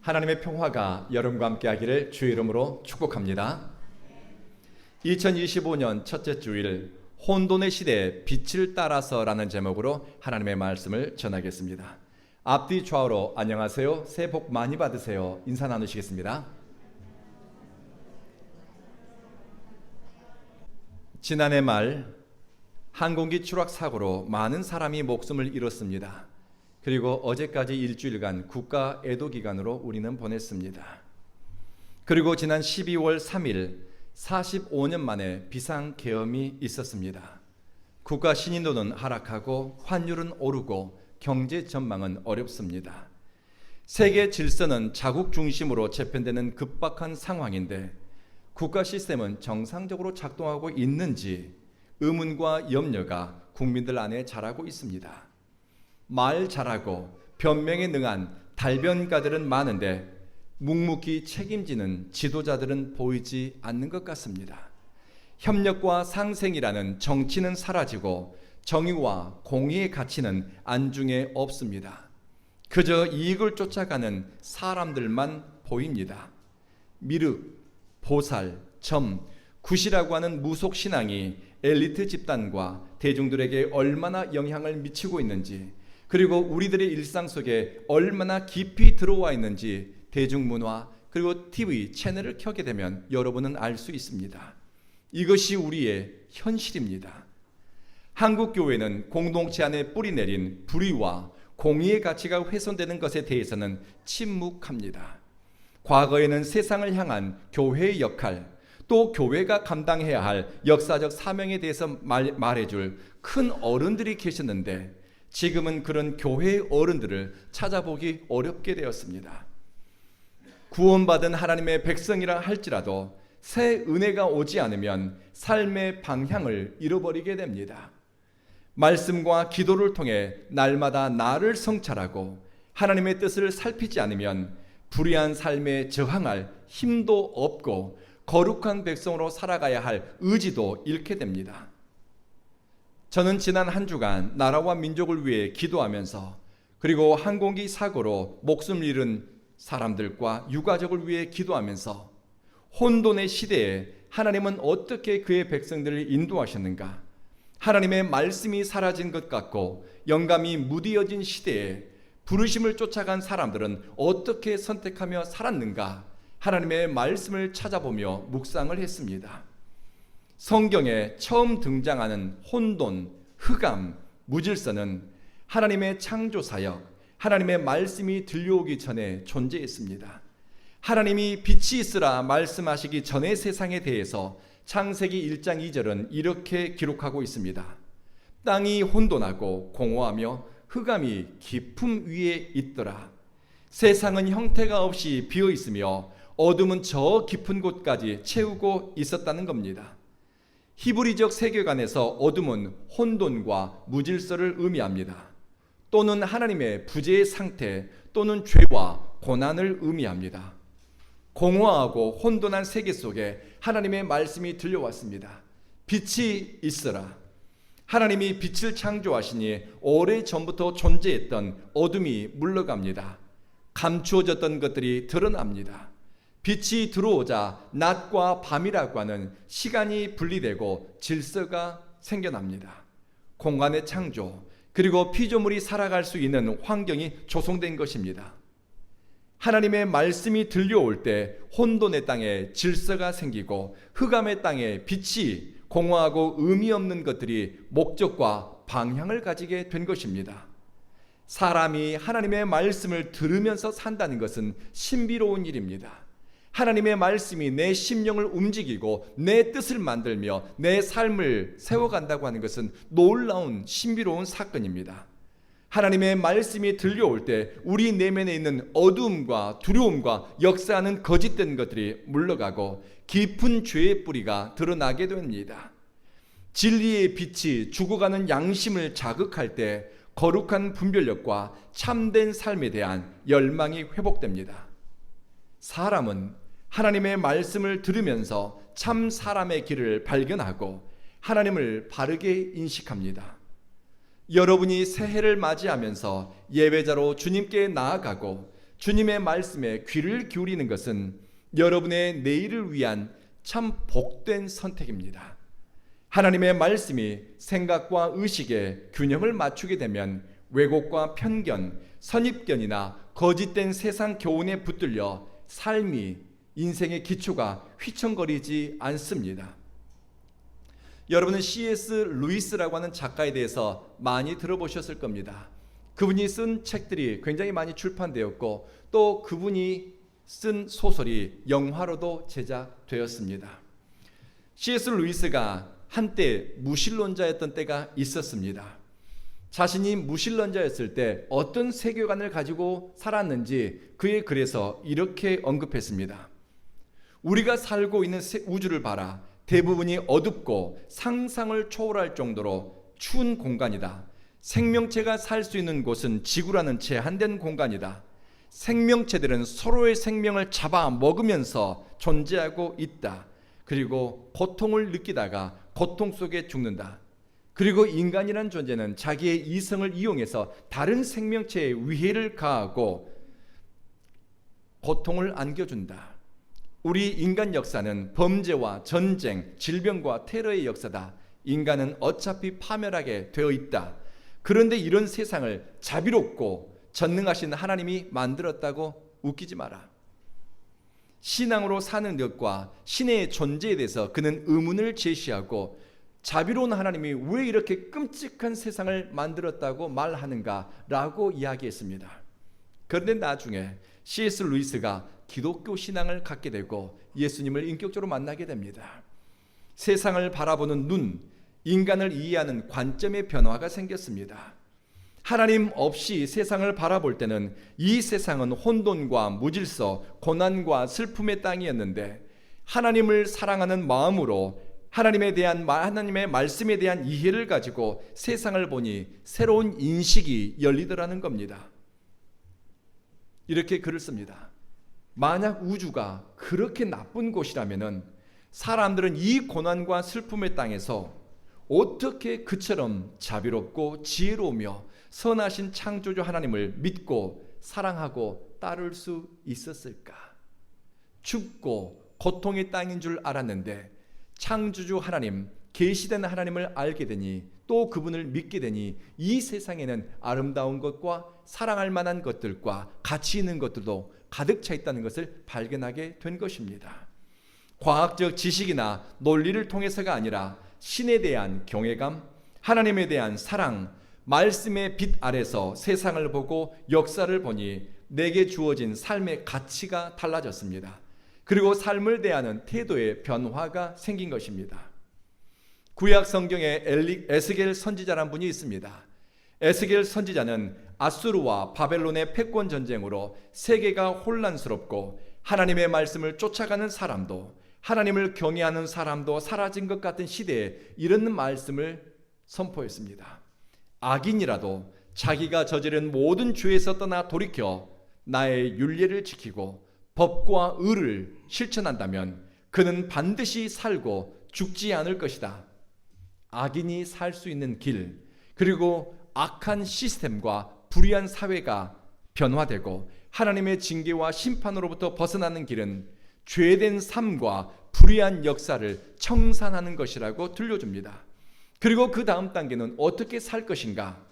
하나님의 평화가 여러분과 함께하기를 주의 이름으로 축복합니다. 2025년 첫째 주일 혼돈의 시대에 빛을 따라서라는 제목으로 하나님의 말씀을 전하겠습니다. 앞뒤 좌우로 안녕하세요, 새해 복 많이 받으세요 인사 나누시겠습니다. 지난해 말 항공기 추락 사고로 많은 사람이 목숨을 잃었습니다. 그리고 어제까지 일주일간 국가 애도 기간으로 우리는 보냈습니다. 그리고 지난 12월 3일 45년 만에 비상계엄이 있었습니다. 국가 신인도는 하락하고 환율은 오르고 경제 전망은 어렵습니다. 세계 질서는 자국 중심으로 재편되는 급박한 상황인데 국가 시스템은 정상적으로 작동하고 있는지 의문과 염려가 국민들 안에 자라고 있습니다. 말 잘하고 변명에 능한 달변가들은 많은데 묵묵히 책임지는 지도자들은 보이지 않는 것 같습니다. 협력과 상생이라는 정치는 사라지고 정의와 공의의 가치는 안중에 없습니다. 그저 이익을 쫓아가는 사람들만 보입니다. 미륵, 보살, 점, 굿이라고 하는 무속신앙이 엘리트 집단과 대중들에게 얼마나 영향을 미치고 있는지, 그리고 우리들의 일상 속에 얼마나 깊이 들어와 있는지 대중문화 그리고 TV 채널을 켜게 되면 여러분은 알 수 있습니다. 이것이 우리의 현실입니다. 한국 교회는 공동체 안에 뿌리 내린 불의와 공의의 가치가 훼손되는 것에 대해서는 침묵합니다. 과거에는 세상을 향한 교회의 역할, 또 교회가 감당해야 할 역사적 사명에 대해서 말해줄 큰 어른들이 계셨는데 지금은 그런 교회의 어른들을 찾아보기 어렵게 되었습니다. 구원받은 하나님의 백성이라 할지라도 새 은혜가 오지 않으면 삶의 방향을 잃어버리게 됩니다. 말씀과 기도를 통해 날마다 나를 성찰하고 하나님의 뜻을 살피지 않으면 불의한 삶에 저항할 힘도 없고 거룩한 백성으로 살아가야 할 의지도 잃게 됩니다. 저는 지난 한 주간 나라와 민족을 위해 기도하면서 그리고 항공기 사고로 목숨을 잃은 사람들과 유가족을 위해 기도하면서 혼돈의 시대에 하나님은 어떻게 그의 백성들을 인도하셨는가, 하나님의 말씀이 사라진 것 같고 영감이 무디어진 시대에 부르심을 쫓아간 사람들은 어떻게 선택하며 살았는가, 하나님의 말씀을 찾아보며 묵상을 했습니다. 성경에 처음 등장하는 혼돈, 흑암, 무질서는 하나님의 창조사역, 하나님의 말씀이 들려오기 전에 존재했습니다. 하나님이 빛이 있으라 말씀하시기 전의 세상에 대해서 창세기 1장 2절은 이렇게 기록하고 있습니다. 땅이 혼돈하고 공허하며 흑암이 깊음 위에 있더라. 세상은 형태가 없이 비어 있으며 어둠은 저 깊은 곳까지 채우고 있었다는 겁니다. 히브리적 세계관에서 어둠은 혼돈과 무질서를 의미합니다. 또는 하나님의 부재의 상태 또는 죄와 고난을 의미합니다. 공허하고 혼돈한 세계 속에 하나님의 말씀이 들려왔습니다. 빛이 있으라. 하나님이 빛을 창조하시니 오래전부터 존재했던 어둠이 물러갑니다. 감추어졌던 것들이 드러납니다. 빛이 들어오자 낮과 밤이라고 하는 시간이 분리되고 질서가 생겨납니다. 공간의 창조 그리고 피조물이 살아갈 수 있는 환경이 조성된 것입니다. 하나님의 말씀이 들려올 때 혼돈의 땅에 질서가 생기고 흑암의 땅에 빛이, 공허하고 의미 없는 것들이 목적과 방향을 가지게 된 것입니다. 사람이 하나님의 말씀을 들으면서 산다는 것은 신비로운 일입니다. 하나님의 말씀이 내 심령을 움직이고 내 뜻을 만들며 내 삶을 세워간다고 하는 것은 놀라운 신비로운 사건입니다. 하나님의 말씀이 들려올 때 우리 내면에 있는 어두움과 두려움과 역사하는 거짓된 것들이 물러가고 깊은 죄의 뿌리가 드러나게 됩니다. 진리의 빛이 죽어가는 양심을 자극할 때 거룩한 분별력과 참된 삶에 대한 열망이 회복됩니다. 사람은 하나님의 말씀을 들으면서 참 사람의 길을 발견하고 하나님을 바르게 인식합니다. 여러분이 새해를 맞이하면서 예배자로 주님께 나아가고 주님의 말씀에 귀를 기울이는 것은 여러분의 내일을 위한 참 복된 선택입니다. 하나님의 말씀이 생각과 의식에 균형을 맞추게 되면 왜곡과 편견, 선입견이나 거짓된 세상 교훈에 붙들려 삶이, 인생의 기초가 휘청거리지 않습니다. 여러분은 C.S. 루이스라고 하는 작가에 대해서 많이 들어보셨을 겁니다. 그분이 쓴 책들이 굉장히 많이 출판되었고 또 그분이 쓴 소설이 영화로도 제작되었습니다. C.S. 루이스가 한때 무신론자였던 때가 있었습니다. 자신이 무신론자였을 때 어떤 세계관을 가지고 살았는지 그의 글에서 이렇게 언급했습니다. 우리가 살고 있는 우주를 봐라. 대부분이 어둡고 상상을 초월할 정도로 추운 공간이다. 생명체가 살 수 있는 곳은 지구라는 제한된 공간이다. 생명체들은 서로의 생명을 잡아먹으면서 존재하고 있다. 그리고 고통을 느끼다가 고통 속에 죽는다. 그리고 인간이란 존재는 자기의 이성을 이용해서 다른 생명체에 위해를 가하고 고통을 안겨준다. 우리 인간 역사는 범죄와 전쟁, 질병과 테러의 역사다. 인간은 어차피 파멸하게 되어 있다. 그런데 이런 세상을 자비롭고 전능하신 하나님이 만들었다고 웃기지 마라. 신앙으로 사는 것과 신의 존재에 대해서 그는 의문을 제시하고 자비로운 하나님이 왜 이렇게 끔찍한 세상을 만들었다고 말하는가라고 이야기했습니다. 그런데 나중에 C.S. 루이스가 기독교 신앙을 갖게 되고 예수님을 인격적으로 만나게 됩니다. 세상을 바라보는 눈, 인간을 이해하는 관점의 변화가 생겼습니다. 하나님 없이 세상을 바라볼 때는 이 세상은 혼돈과 무질서, 고난과 슬픔의 땅이었는데 하나님을 사랑하는 마음으로 하나님의 말씀에 대한 이해를 가지고 세상을 보니 새로운 인식이 열리더라는 겁니다. 이렇게 글을 씁니다. 만약 우주가 그렇게 나쁜 곳이라면은 사람들은 이 고난과 슬픔의 땅에서 어떻게 그처럼 자비롭고 지혜로우며 선하신 창조주 하나님을 믿고 사랑하고 따를 수 있었을까? 춥고 고통의 땅인 줄 알았는데 창조주 하나님, 계시된 하나님을 알게 되니 또 그분을 믿게 되니 이 세상에는 아름다운 것과 사랑할 만한 것들과 가치 있는 것들도 가득 차 있다는 것을 발견하게 된 것입니다. 과학적 지식이나 논리를 통해서가 아니라 신에 대한 경외감, 하나님에 대한 사랑, 말씀의 빛 아래서 세상을 보고 역사를 보니 내게 주어진 삶의 가치가 달라졌습니다. 그리고 삶을 대하는 태도의 변화가 생긴 것입니다. 구약 성경에 에스겔 선지자라는 분이 있습니다. 에스겔 선지자는 아수르와 바벨론의 패권 전쟁으로 세계가 혼란스럽고 하나님의 말씀을 쫓아가는 사람도 하나님을 경외하는 사람도 사라진 것 같은 시대에 이런 말씀을 선포했습니다. 악인이라도 자기가 저지른 모든 죄에서 떠나 돌이켜 나의 율례를 지키고 법과 의를 실천한다면 그는 반드시 살고 죽지 않을 것이다. 악인이 살 수 있는 길, 그리고 악한 시스템과 불의한 사회가 변화되고 하나님의 징계와 심판으로부터 벗어나는 길은 죄된 삶과 불의한 역사를 청산하는 것이라고 들려줍니다. 그리고 그 다음 단계는 어떻게 살 것인가?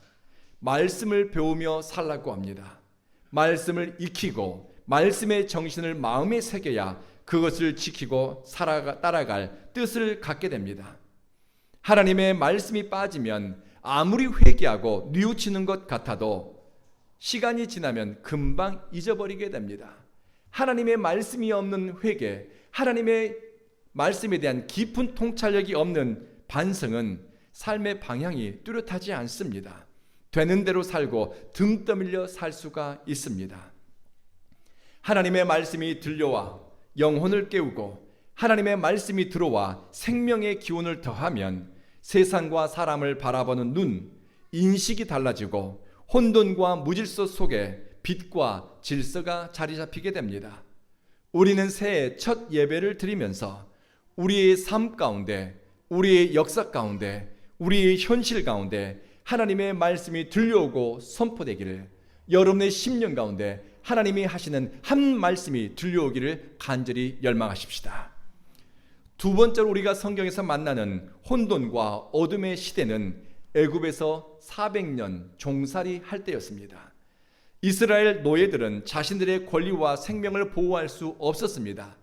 말씀을 배우며 살라고 합니다. 말씀을 익히고 말씀의 정신을 마음에 새겨야 그것을 지키고 따라갈 뜻을 갖게 됩니다. 하나님의 말씀이 빠지면 아무리 회개하고 뉘우치는 것 같아도 시간이 지나면 금방 잊어버리게 됩니다. 하나님의 말씀이 없는 회개, 하나님의 말씀에 대한 깊은 통찰력이 없는 반성은 삶의 방향이 뚜렷하지 않습니다. 되는 대로 살고 등 떠밀려 살 수가 있습니다. 하나님의 말씀이 들려와 영혼을 깨우고 하나님의 말씀이 들어와 생명의 기운을 더하면 세상과 사람을 바라보는 눈, 인식이 달라지고 혼돈과 무질서 속에 빛과 질서가 자리 잡히게 됩니다. 우리는 새해 첫 예배를 드리면서 우리의 삶 가운데, 우리의 역사 가운데, 우리의 현실 가운데 하나님의 말씀이 들려오고 선포되기를, 여러분의 10년 가운데 하나님이 하시는 한 말씀이 들려오기를 간절히 열망하십시다. 두 번째로 우리가 성경에서 만나는 혼돈과 어둠의 시대는 애굽에서 400년 종살이 할 때였습니다. 이스라엘 노예들은 자신들의 권리와 생명을 보호할 수 없었습니다.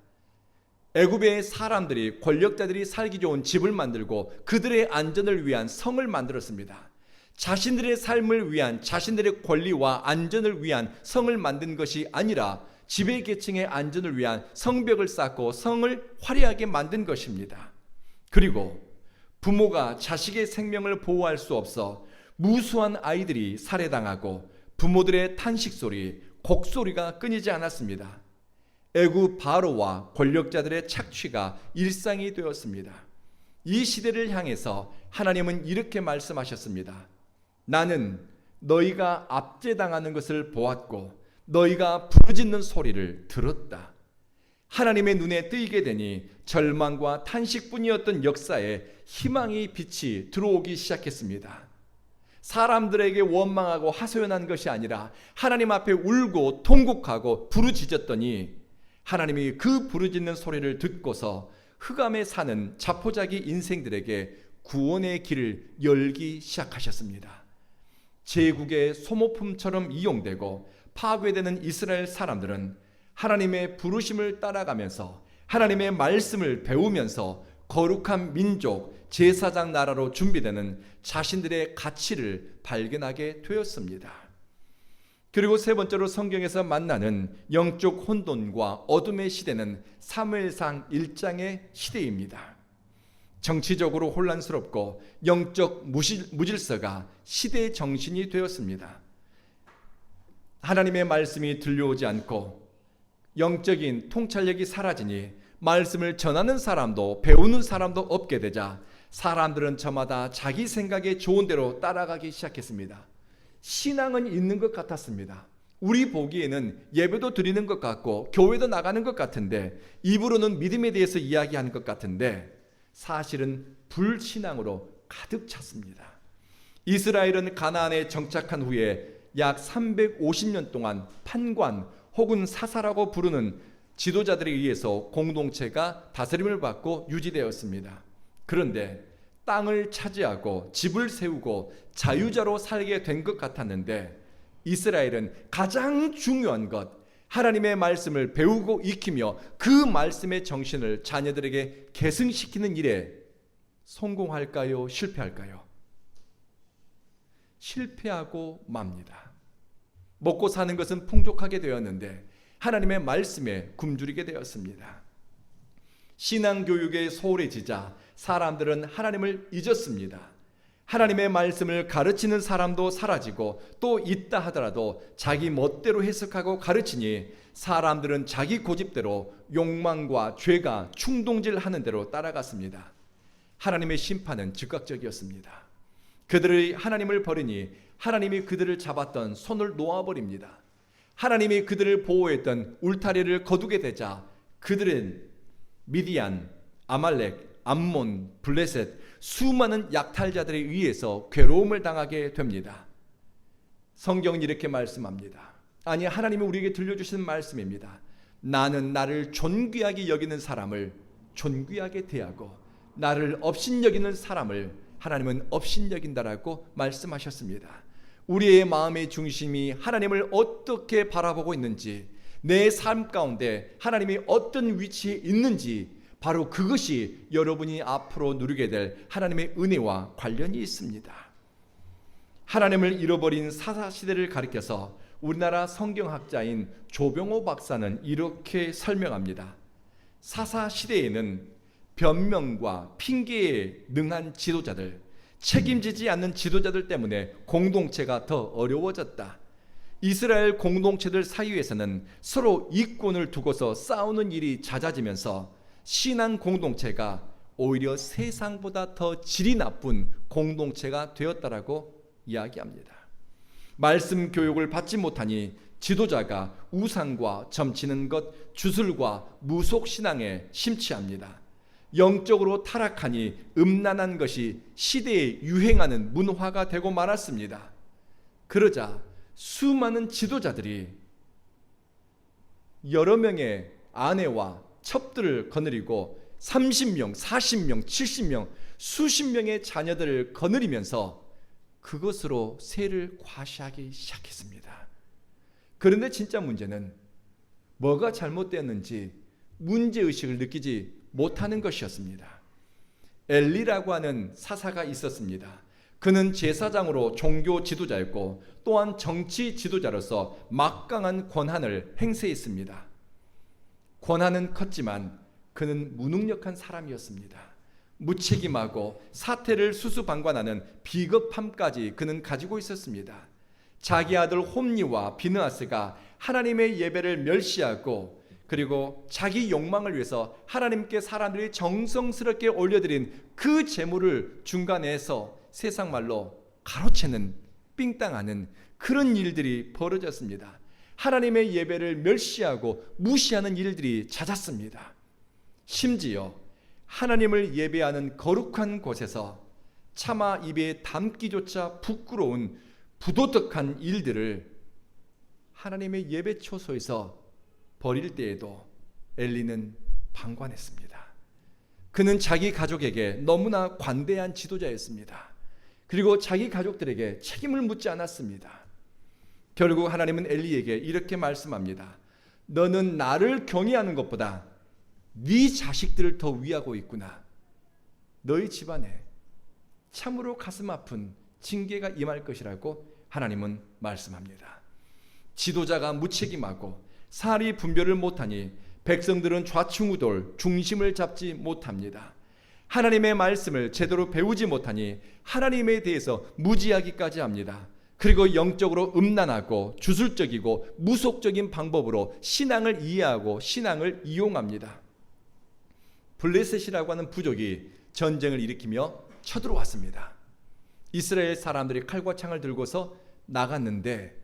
애굽의 사람들이, 권력자들이 살기 좋은 집을 만들고 그들의 안전을 위한 성을 만들었습니다. 자신들의 삶을 위한, 자신들의 권리와 안전을 위한 성을 만든 것이 아니라 지배계층의 안전을 위한 성벽을 쌓고 성을 화려하게 만든 것입니다. 그리고 부모가 자식의 생명을 보호할 수 없어 무수한 아이들이 살해당하고 부모들의 탄식소리, 곡소리가 끊이지 않았습니다. 애굽 바로와 권력자들의 착취가 일상이 되었습니다. 이 시대를 향해서 하나님은 이렇게 말씀하셨습니다. 나는 너희가 압제당하는 것을 보았고 너희가 부르짖는 소리를 들었다. 하나님의 눈에 뜨이게 되니 절망과 탄식뿐이었던 역사에 희망의 빛이 들어오기 시작했습니다. 사람들에게 원망하고 하소연한 것이 아니라 하나님 앞에 울고 통곡하고 부르짖었더니 하나님이 그 부르짖는 소리를 듣고서 흑암에 사는 자포자기 인생들에게 구원의 길을 열기 시작하셨습니다. 제국의 소모품처럼 이용되고 파괴되는 이스라엘 사람들은 하나님의 부르심을 따라가면서 하나님의 말씀을 배우면서 거룩한 민족, 제사장 나라로 준비되는 자신들의 가치를 발견하게 되었습니다. 그리고 세 번째로 성경에서 만나는 영적 혼돈과 어둠의 시대는 사무엘상 1장의 시대입니다. 정치적으로 혼란스럽고 영적 무질서가 시대의 정신이 되었습니다. 하나님의 말씀이 들려오지 않고 영적인 통찰력이 사라지니 말씀을 전하는 사람도 배우는 사람도 없게 되자 사람들은 저마다 자기 생각에 좋은 대로 따라가기 시작했습니다. 신앙은 있는 것 같았습니다. 우리 보기에는 예배도 드리는 것 같고 교회도 나가는 것 같은데 입으로는 믿음에 대해서 이야기하는 것 같은데 사실은 불신앙으로 가득 찼습니다. 이스라엘은 가나안에 정착한 후에 약 350년 동안 판관 혹은 사사라고 부르는 지도자들에 의해서 공동체가 다스림을 받고 유지되었습니다. 그런데 땅을 차지하고 집을 세우고 자유자로 살게 된 것 같았는데 이스라엘은 가장 중요한 것, 하나님의 말씀을 배우고 익히며 그 말씀의 정신을 자녀들에게 계승시키는 일에 성공할까요? 실패할까요? 실패하고 맙니다. 먹고 사는 것은 풍족하게 되었는데 하나님의 말씀에 굶주리게 되었습니다. 신앙교육의 소홀해지자 사람들은 하나님을 잊었습니다. 하나님의 말씀을 가르치는 사람도 사라지고 또 있다 하더라도 자기 멋대로 해석하고 가르치니 사람들은 자기 고집대로 욕망과 죄가 충동질하는 대로 따라갔습니다. 하나님의 심판은 즉각적이었습니다. 그들의 하나님을 버리니 하나님이 그들을 잡았던 손을 놓아버립니다. 하나님이 그들을 보호했던 울타리를 거두게 되자 그들은 미디안, 아말렉, 암몬, 블레셋 수많은 약탈자들에 의해서 괴로움을 당하게 됩니다. 성경은 이렇게 말씀합니다. 아니, 하나님이 우리에게 들려주시는 말씀입니다. 나는 나를 존귀하게 여기는 사람을 존귀하게 대하고 나를 업신여기는 사람을 하나님은 업신여긴다라고 말씀하셨습니다. 우리의 마음의 중심이 하나님을 어떻게 바라보고 있는지, 내 삶 가운데 하나님이 어떤 위치에 있는지 바로 그것이 여러분이 앞으로 누리게 될 하나님의 은혜와 관련이 있습니다. 하나님을 잃어버린 사사시대를 가리켜서 우리나라 성경학자인 조병호 박사는 이렇게 설명합니다. 사사시대에는 변명과 핑계에 능한 지도자들, 책임지지 않는 지도자들 때문에 공동체가 더 어려워졌다. 이스라엘 공동체들 사이에서는 서로 이권을 두고서 싸우는 일이 잦아지면서 신앙 공동체가 오히려 세상보다 더 질이 나쁜 공동체가 되었다라고 이야기합니다. 말씀 교육을 받지 못하니 지도자가 우상과 점치는 것, 주술과 무속신앙에 심취합니다. 영적으로 타락하니 음란한 것이 시대에 유행하는 문화가 되고 말았습니다. 그러자 수많은 지도자들이 여러 명의 아내와 첩들을 거느리고 30명, 40명, 70명, 수십 명의 자녀들을 거느리면서 그것으로 세를 과시하기 시작했습니다. 그런데 진짜 문제는 뭐가 잘못되었는지 문제의식을 느끼지 못하는 것이었습니다. 엘리라고 하는 사사가 있었습니다. 그는 제사장으로 종교 지도자였고 또한 정치 지도자로서 막강한 권한을 행사했습니다. 권한은 컸지만 그는 무능력한 사람이었습니다. 무책임하고 사태를 수수방관하는 비겁함까지 그는 가지고 있었습니다. 자기 아들 홈니와 비느하스가 하나님의 예배를 멸시하고 그리고 자기 욕망을 위해서 하나님께 사람들이 정성스럽게 올려드린 그 제물을 중간에서 세상 말로 가로채는 삥땅하는 그런 일들이 벌어졌습니다. 하나님의 예배를 멸시하고 무시하는 일들이 잦았습니다. 심지어 하나님을 예배하는 거룩한 곳에서 차마 입에 담기조차 부끄러운 부도덕한 일들을 하나님의 예배 초소에서 벌일 때에도 엘리는 방관했습니다. 그는 자기 가족에게 너무나 관대한 지도자였습니다. 그리고 자기 가족들에게 책임을 묻지 않았습니다. 결국 하나님은 엘리에게 이렇게 말씀합니다. 너는 나를 경외하는 것보다 네 자식들을 더 위하고 있구나. 너희 집안에 참으로 가슴 아픈 징계가 임할 것이라고 하나님은 말씀합니다. 지도자가 무책임하고 사리 분별을 못하니 백성들은 좌충우돌 중심을 잡지 못합니다. 하나님의 말씀을 제대로 배우지 못하니 하나님에 대해서 무지하기까지 합니다. 그리고 영적으로 음란하고 주술적이고 무속적인 방법으로 신앙을 이해하고 신앙을 이용합니다. 블레셋이라고 하는 부족이 전쟁을 일으키며 쳐들어왔습니다. 이스라엘 사람들이 칼과 창을 들고서 나갔는데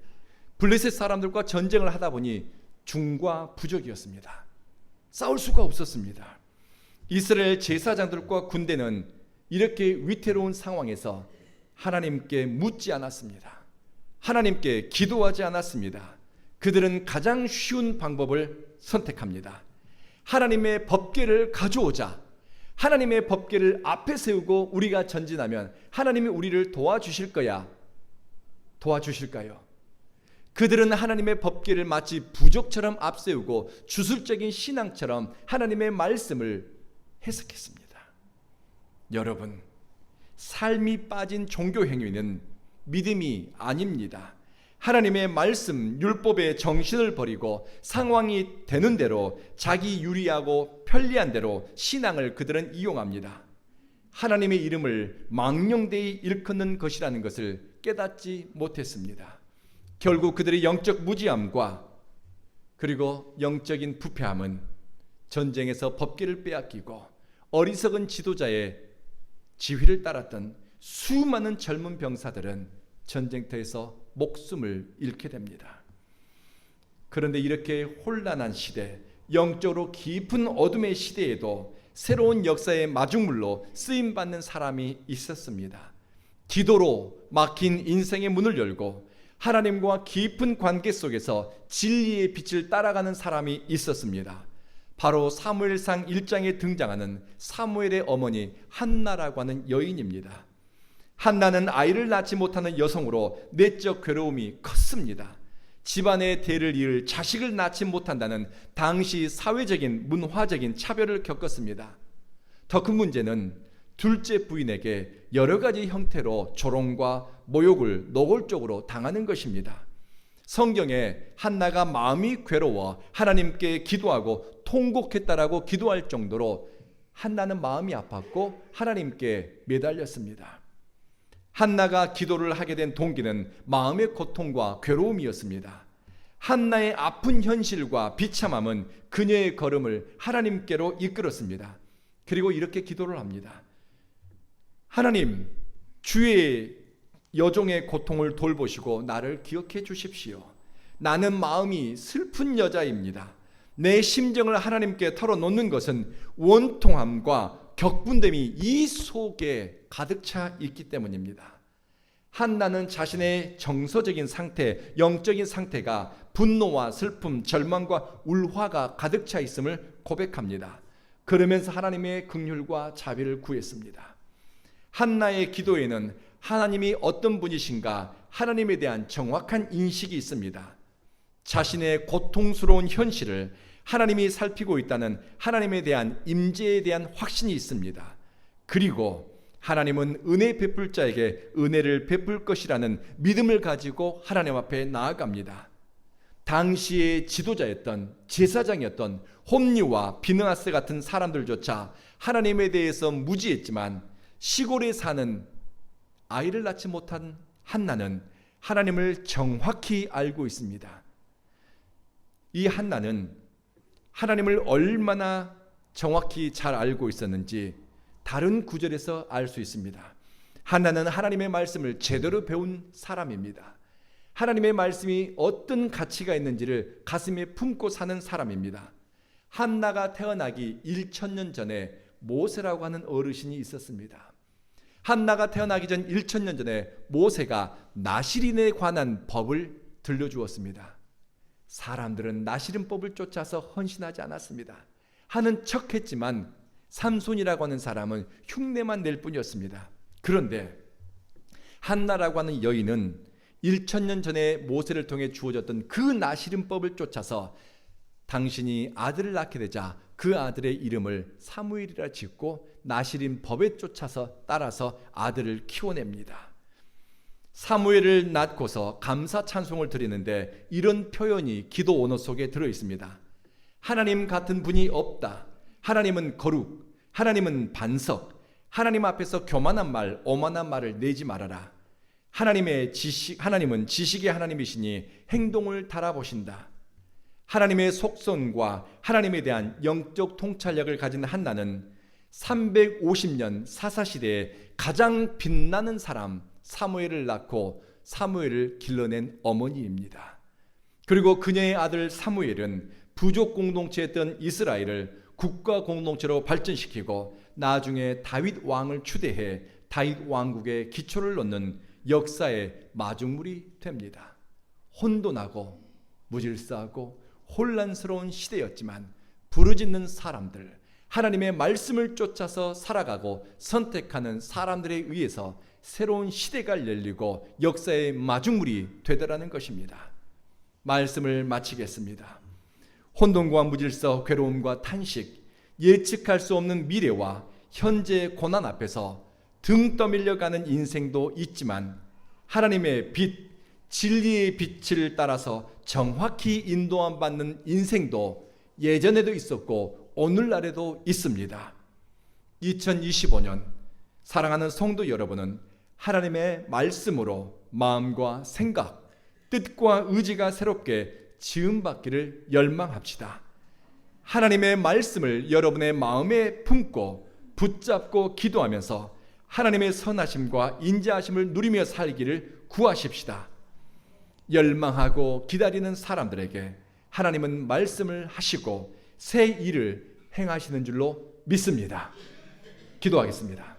블레셋 사람들과 전쟁을 하다 보니 중과 부족이었습니다. 싸울 수가 없었습니다. 이스라엘 제사장들과 군대는 이렇게 위태로운 상황에서 하나님께 묻지 않았습니다. 하나님께 기도하지 않았습니다. 그들은 가장 쉬운 방법을 선택합니다. 하나님의 법궤를 가져오자. 하나님의 법궤를 앞에 세우고 우리가 전진하면 하나님이 우리를 도와주실 거야. 도와주실까요? 그들은 하나님의 법궤를 마치 부족처럼 앞세우고 주술적인 신앙처럼 하나님의 말씀을 해석했습니다. 여러분, 삶이 빠진 종교 행위는 믿음이 아닙니다. 하나님의 말씀, 율법의 정신을 버리고 상황이 되는 대로 자기 유리하고 편리한 대로 신앙을 그들은 이용합니다. 하나님의 이름을 망령되이 일컫는 것이라는 것을 깨닫지 못했습니다. 결국 그들의 영적 무지함과 그리고 영적인 부패함은 전쟁에서 법궤를 빼앗기고 어리석은 지도자의 지휘를 따랐던 수많은 젊은 병사들은 전쟁터에서 목숨을 잃게 됩니다. 그런데 이렇게 혼란한 시대, 영적으로 깊은 어둠의 시대에도 새로운 역사의 마중물로 쓰임받는 사람이 있었습니다. 기도로 막힌 인생의 문을 열고 하나님과 깊은 관계 속에서 진리의 빛을 따라가는 사람이 있었습니다. 바로 사무엘상 1장에 등장하는 사무엘의 어머니 한나라고 하는 여인입니다. 한나는 아이를 낳지 못하는 여성으로 내적 괴로움이 컸습니다. 집안의 대를 이을 자식을 낳지 못한다는 당시 사회적인 문화적인 차별을 겪었습니다. 더 큰 문제는 둘째 부인에게 여러 가지 형태로 조롱과 모욕을 노골적으로 당하는 것입니다. 성경에 한나가 마음이 괴로워 하나님께 기도하고 통곡했다라고 기도할 정도로 한나는 마음이 아팠고 하나님께 매달렸습니다. 한나가 기도를 하게 된 동기는 마음의 고통과 괴로움이었습니다. 한나의 아픈 현실과 비참함은 그녀의 걸음을 하나님께로 이끌었습니다. 그리고 이렇게 기도를 합니다. 하나님, 주의 여종의 고통을 돌보시고 나를 기억해 주십시오. 나는 마음이 슬픈 여자입니다. 내 심정을 하나님께 털어놓는 것은 원통함과 격분됨이 이 속에 가득 차 있기 때문입니다. 한나는 자신의 정서적인 상태, 영적인 상태가 분노와 슬픔, 절망과 울화가 가득 차 있음을 고백합니다. 그러면서 하나님의 긍휼과 자비를 구했습니다. 한나의 기도에는 하나님이 어떤 분이신가 하나님에 대한 정확한 인식이 있습니다. 자신의 고통스러운 현실을 하나님이 살피고 있다는 하나님에 대한 임재에 대한 확신이 있습니다. 그리고 하나님은 은혜 베풀 자에게 은혜를 베풀 것이라는 믿음을 가지고 하나님 앞에 나아갑니다. 당시의 지도자였던 제사장이었던 홈리와 비느하스 같은 사람들조차 하나님에 대해서 무지했지만 시골에 사는 아이를 낳지 못한 한나는 하나님을 정확히 알고 있습니다. 이 한나는 하나님을 얼마나 정확히 잘 알고 있었는지 다른 구절에서 알 수 있습니다. 한나는 하나님의 말씀을 제대로 배운 사람입니다. 하나님의 말씀이 어떤 가치가 있는지를 가슴에 품고 사는 사람입니다. 한나가 태어나기 1000년 전에 모세라고 하는 어르신이 있었습니다. 한나가 태어나기 전 1000년 전에 모세가 나실인에 관한 법을 들려주었습니다. 사람들은 나실인법을 쫓아서 헌신하지 않았습니다. 하는 척했지만 삼손이라고 하는 사람은 흉내만 낼 뿐이었습니다. 그런데 한나라고 하는 여인은 1000년 전에 모세를 통해 주어졌던 그 나실인법을 쫓아서 당신이 아들을 낳게 되자 그 아들의 이름을 사무엘이라 짓고 나실인법에 쫓아서 따라서 아들을 키워냅니다. 사무엘을 낳고서 감사 찬송을 드리는데 이런 표현이 기도 언어 속에 들어있습니다. 하나님 같은 분이 없다. 하나님은 거룩, 하나님은 반석, 하나님 앞에서 교만한 말, 오만한 말을 내지 말아라. 하나님은 지식의 하나님이시니 행동을 달아보신다. 하나님의 속성과 하나님에 대한 영적 통찰력을 가진 한나는 350년 사사시대에 가장 빛나는 사람 사무엘을 낳고 사무엘을 길러낸 어머니입니다. 그리고 그녀의 아들 사무엘은 부족 공동체였던 이스라엘을 국가 공동체로 발전시키고 나중에 다윗 왕을 추대해 다윗 왕국의 기초를 놓는 역사의 마중물이 됩니다. 혼돈하고 무질서하고 혼란스러운 시대였지만 부르짖는 사람들, 하나님의 말씀을 쫓아서 살아가고 선택하는 사람들에 의해서 새로운 시대가 열리고 역사의 마중물이 되더라는 것입니다. 말씀을 마치겠습니다. 혼돈과 무질서, 괴로움과 탄식, 예측할 수 없는 미래와 현재의 고난 앞에서 등 떠밀려가는 인생도 있지만 하나님의 빛, 진리의 빛을 따라서 정확히 인도함 받는 인생도 예전에도 있었고 오늘날에도 있습니다. 2025년 사랑하는 성도 여러분은 하나님의 말씀으로 마음과 생각, 뜻과 의지가 새롭게 지음받기를 열망합시다. 하나님의 말씀을 여러분의 마음에 품고 붙잡고 기도하면서 하나님의 선하심과 인자하심을 누리며 살기를 구하십시다. 열망하고 기다리는 사람들에게 하나님은 말씀을 하시고 새 일을 행하시는 줄로 믿습니다. 기도하겠습니다.